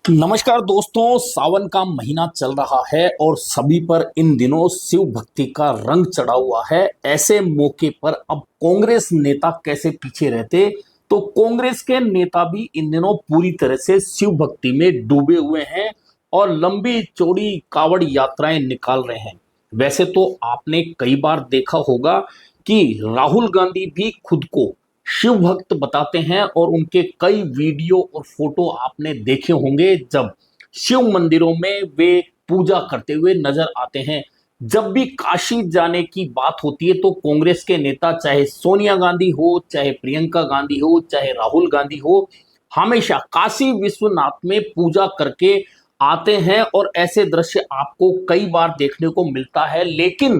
नमस्कार दोस्तों, सावन का महीना चल रहा है और सभी पर इन दिनों शिव भक्ति का रंग चढ़ा हुआ है। ऐसे मौके पर अब कांग्रेस नेता कैसे पीछे रहते। तो कांग्रेस के नेता भी इन दिनों पूरी तरह से शिव भक्ति में डूबे हुए हैं और लंबी चौड़ी कावड़ यात्राएं निकाल रहे हैं। वैसे तो आपने कई बार देखा होगा कि राहुल गांधी भी खुद को शिव भक्त बताते हैं और उनके कई वीडियो और फोटो आपने देखे होंगे जब शिव मंदिरों में वे पूजा करते हुए नजर आते हैं। जब भी काशी जाने की बात होती है तो कांग्रेस के नेता, चाहे सोनिया गांधी हो, चाहे प्रियंका गांधी हो, चाहे राहुल गांधी हो, हमेशा काशी विश्वनाथ में पूजा करके आते हैं और ऐसे दृश्य आपको कई बार देखने को मिलता है। लेकिन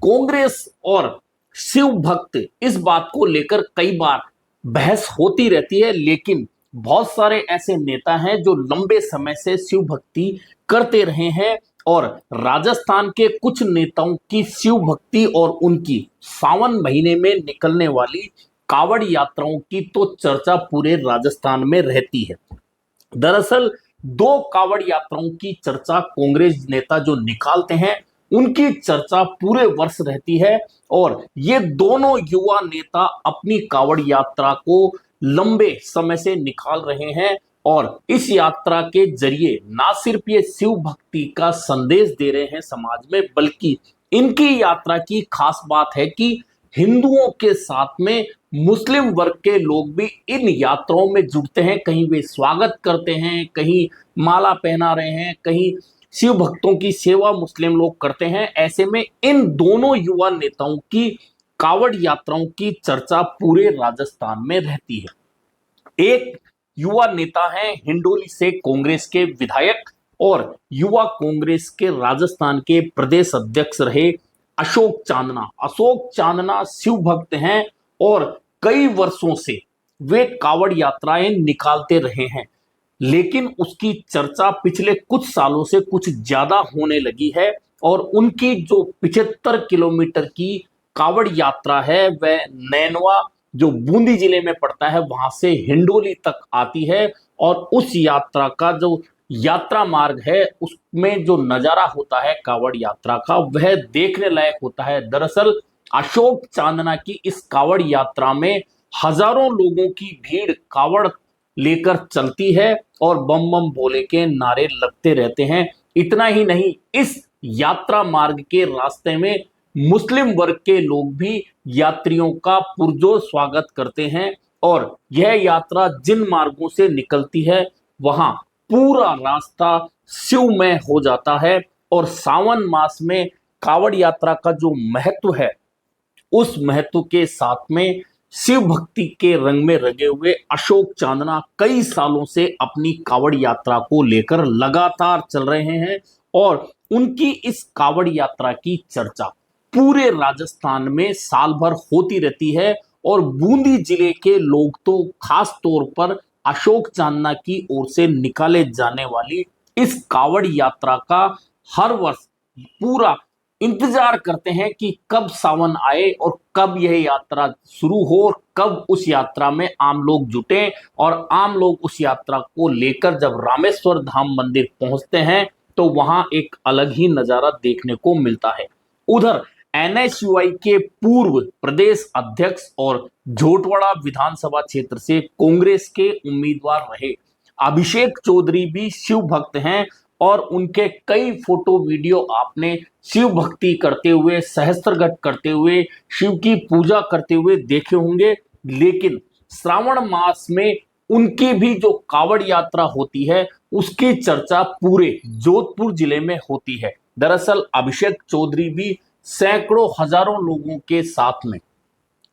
कांग्रेस और शिव भक्त इस बात को लेकर कई बार बहस होती रहती है, लेकिन बहुत सारे ऐसे नेता हैं जो लंबे समय से शिव भक्ति करते रहे हैं और राजस्थान के कुछ नेताओं की शिव भक्ति और उनकी सावन महीने में निकलने वाली कावड़ यात्राओं की तो चर्चा पूरे राजस्थान में रहती है। दरअसल दो कावड़ यात्राओं की चर्चा कांग्रेस नेता जो निकालते हैं उनकी चर्चा पूरे वर्ष रहती है और ये दोनों युवा नेता अपनी कावड़ यात्रा को लंबे समय से निकाल रहे हैं और इस यात्रा के जरिए ना सिर्फ ये शिव भक्ति का संदेश दे रहे हैं समाज में, बल्कि इनकी यात्रा की खास बात है कि हिंदुओं के साथ में मुस्लिम वर्ग के लोग भी इन यात्राओं में जुड़ते हैं। कहीं वे स्वागत करते हैं, कहीं माला पहना रहे हैं, कहीं शिव भक्तों की सेवा मुस्लिम लोग करते हैं। ऐसे में इन दोनों युवा नेताओं की कावड़ यात्राओं की चर्चा पूरे राजस्थान में रहती है। एक युवा नेता हैं हिंडोली से कांग्रेस के विधायक और युवा कांग्रेस के राजस्थान के प्रदेश अध्यक्ष रहे अशोक चांदना। अशोक चांदना शिव भक्त हैं और कई वर्षों से वे कावड़ यात्राएं निकालते रहे हैं, लेकिन उसकी चर्चा पिछले कुछ सालों से कुछ ज्यादा होने लगी है और उनकी जो 75 किलोमीटर की कावड़ यात्रा है वह नैनवा जो बूंदी जिले में पड़ता है वहां से हिंडोली तक आती है और उस यात्रा का जो यात्रा मार्ग है उसमें जो नजारा होता है कावड़ यात्रा का वह देखने लायक होता है। दरअसल अशोक चांदना की इस कावड़ यात्रा में हजारों लोगों की भीड़ कावड़ लेकर चलती है और बम बम भोले के नारे लगते रहते हैं। इतना ही नहीं, इस यात्रा मार्ग के रास्ते में मुस्लिम वर्ग के लोग भी यात्रियों का पुरजोर स्वागत करते हैं और यह यात्रा जिन मार्गों से निकलती है वहां पूरा रास्ता शिवमय हो जाता है और सावन मास में कावड़ यात्रा का जो महत्व है उस महत्व के साथ में शिव भक्ति के रंग में रंगे हुए अशोक चांदना कई सालों से अपनी कावड़ यात्रा को लेकर लगातार चल रहे हैं और उनकी इस कावड़ यात्रा की चर्चा पूरे राजस्थान में साल भर होती रहती है और बूंदी जिले के लोग तो खास तौर पर अशोक चांदना की ओर से निकाले जाने वाली इस कावड़ यात्रा का हर वर्ष पूरा इंतजार करते हैं कि कब सावन आए और कब यह यात्रा शुरू हो और कब उस यात्रा में आम लोग जुटे और आम लोग उस यात्रा को लेकर जब रामेश्वर धाम मंदिर पहुंचते हैं तो वहां एक अलग ही नजारा देखने को मिलता है। उधर एनएसयूआई के पूर्व प्रदेश अध्यक्ष और झोटवाड़ा विधानसभा क्षेत्र से कांग्रेस के उम्मीदवार रहे अभिषेक चौधरी भी शिव भक्त हैं और उनके कई फोटो वीडियो आपने शिव भक्ति करते हुए, सहस्त्रघट करते हुए, शिव की पूजा करते हुए देखे होंगे। लेकिन श्रावण मास में उनकी भी जो कावड़ यात्रा होती है उसकी चर्चा पूरे जोधपुर जिले में होती है। दरअसल अभिषेक चौधरी भी सैकड़ों हजारों लोगों के साथ में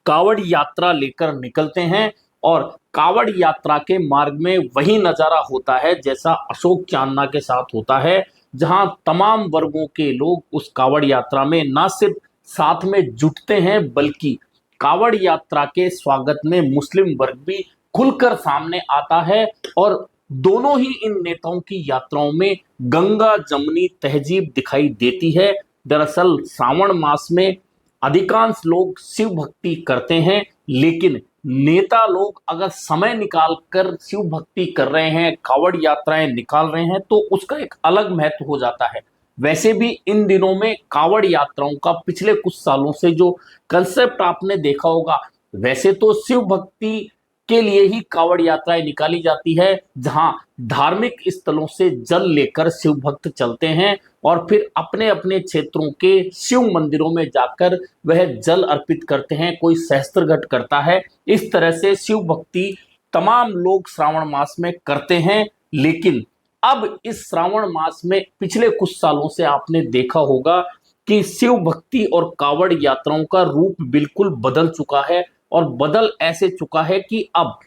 कावड़ यात्रा लेकर निकलते हैं और कावड़ यात्रा के मार्ग में वही नजारा होता है जैसा अशोक चांदना के साथ होता है, जहां तमाम वर्गों के लोग उस कावड़ यात्रा में न सिर्फ साथ में जुटते हैं बल्कि कावड़ यात्रा के स्वागत में मुस्लिम वर्ग भी खुलकर सामने आता है और दोनों ही इन नेताओं की यात्राओं में गंगा जमुनी तहजीब दिखाई देती है। दरअसल श्रावण मास में अधिकांश लोग शिव भक्ति करते हैं, लेकिन नेता लोग अगर समय निकाल कर शिव भक्ति कर रहे हैं, कावड़ यात्राएं निकाल रहे हैं, तो उसका एक अलग महत्व हो जाता है। वैसे भी इन दिनों में कावड़ यात्राओं का पिछले कुछ सालों से जो कंसेप्ट आपने देखा होगा, वैसे तो शिव भक्ति के लिए ही कावड़ यात्राएं निकाली जाती है, जहां धार्मिक स्थलों से जल लेकर शिव भक्त चलते हैं और फिर अपने अपने क्षेत्रों के शिव मंदिरों में जाकर वह जल अर्पित करते हैं, कोई सहस्त्र घट करता है। इस तरह से शिव भक्ति तमाम लोग श्रावण मास में करते हैं। लेकिन अब इस श्रावण मास में पिछले कुछ सालों से आपने देखा होगा कि शिव भक्ति और कावड़ यात्राओं का रूप बिल्कुल बदल चुका है, और बदल ऐसे चुका है कि अब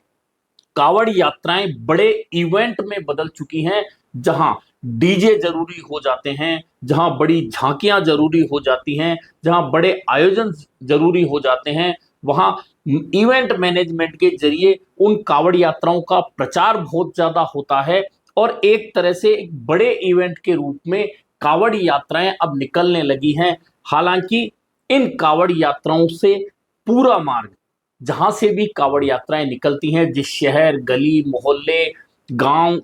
कावड़ यात्राएं बड़े इवेंट में बदल चुकी हैं, जहां डीजे जरूरी हो जाते हैं, जहां बड़ी झांकियां जरूरी हो जाती हैं, जहां बड़े आयोजन जरूरी हो जाते हैं। वहां इवेंट मैनेजमेंट के जरिए उन कावड़ यात्राओं का प्रचार बहुत ज्यादा होता है, और एक तरह से एक बड़े इवेंट के रूप में कावड़ यात्राएं अब निकलने लगी हैं। हालांकि इन कावड़ यात्राओं से पूरा मार्ग, जहां से भी कावड़ यात्राएं निकलती हैं, जिस शहर, गली, मोहल्ले, गांव,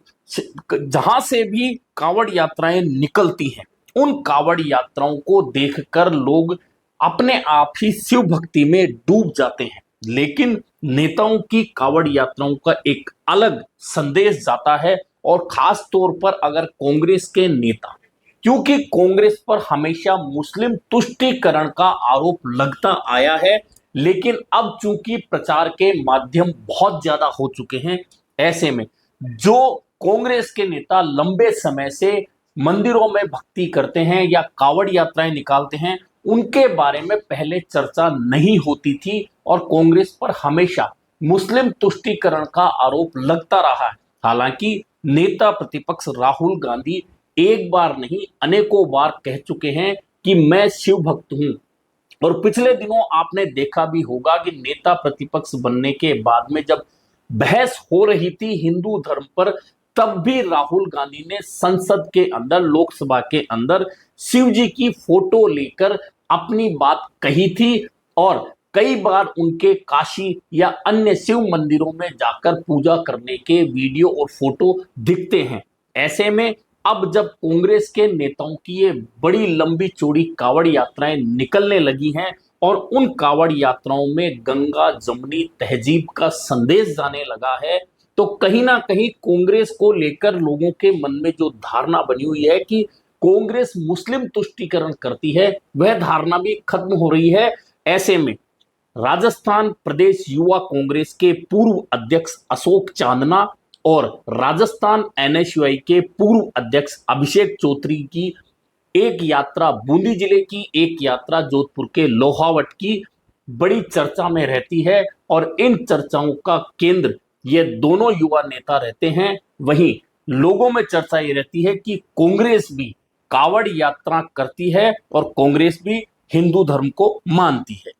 जहां से भी कावड़ यात्राएं निकलती हैं, उन कावड़ यात्राओं को देखकर लोग अपने आप ही शिव भक्ति में डूब जाते हैं। लेकिन नेताओं की कावड़ यात्राओं का एक अलग संदेश जाता है, और खास तौर पर अगर कांग्रेस के नेता, क्योंकि कांग्रेस पर हमेशा मुस्लिम तुष्टीकरण का आरोप लगता आया है, लेकिन अब चूंकि प्रचार के माध्यम बहुत ज्यादा हो चुके हैं, ऐसे में जो कांग्रेस के नेता लंबे समय से मंदिरों में भक्ति करते हैं या कावड़ यात्राएं निकालते हैं, उनके बारे में पहले चर्चा नहीं होती थी, और कांग्रेस पर हमेशा मुस्लिम तुष्टीकरण का आरोप लगता रहा है। हालांकि नेता प्रतिपक्ष राहुल गांधी एक बार नहीं अनेकों बार कह चुके हैं कि मैं शिव भक्त हूं, और पिछले दिनों आपने देखा भी होगा कि नेता प्रतिपक्ष बनने के बाद में जब बहस हो रही थी हिंदू धर्म पर, तब भी राहुल गांधी ने संसद के अंदर, लोकसभा के अंदर शिव जी की फोटो लेकर अपनी बात कही थी, और कई बार उनके काशी या अन्य शिव मंदिरों में जाकर पूजा करने के वीडियो और फोटो दिखते हैं। ऐसे में अब जब कांग्रेस के नेताओं की ये बड़ी लंबी चौड़ी कावड़ यात्राएं निकलने लगी हैं, और उन कावड़ यात्राओं में गंगा जमुनी तहजीब का संदेश जाने लगा है, तो कहीं ना कहीं कांग्रेस को लेकर लोगों के मन में जो धारणा बनी हुई है कि कांग्रेस मुस्लिम तुष्टीकरण करती है, वह धारणा भी खत्म हो रही है। ऐसे में राजस्थान प्रदेश युवा कांग्रेस के पूर्व अध्यक्ष अशोक चांदना और राजस्थान एनएसयूआई के पूर्व अध्यक्ष अभिषेक चौधरी की एक यात्रा, बूंदी जिले की एक यात्रा जोधपुर के लोहावट की बड़ी चर्चा में रहती है, और इन चर्चाओं का केंद्र ये दोनों युवा नेता रहते हैं। वहीं लोगों में चर्चा ये रहती है कि कांग्रेस भी कावड़ यात्रा करती है, और कांग्रेस भी हिंदू धर्म को मानती है।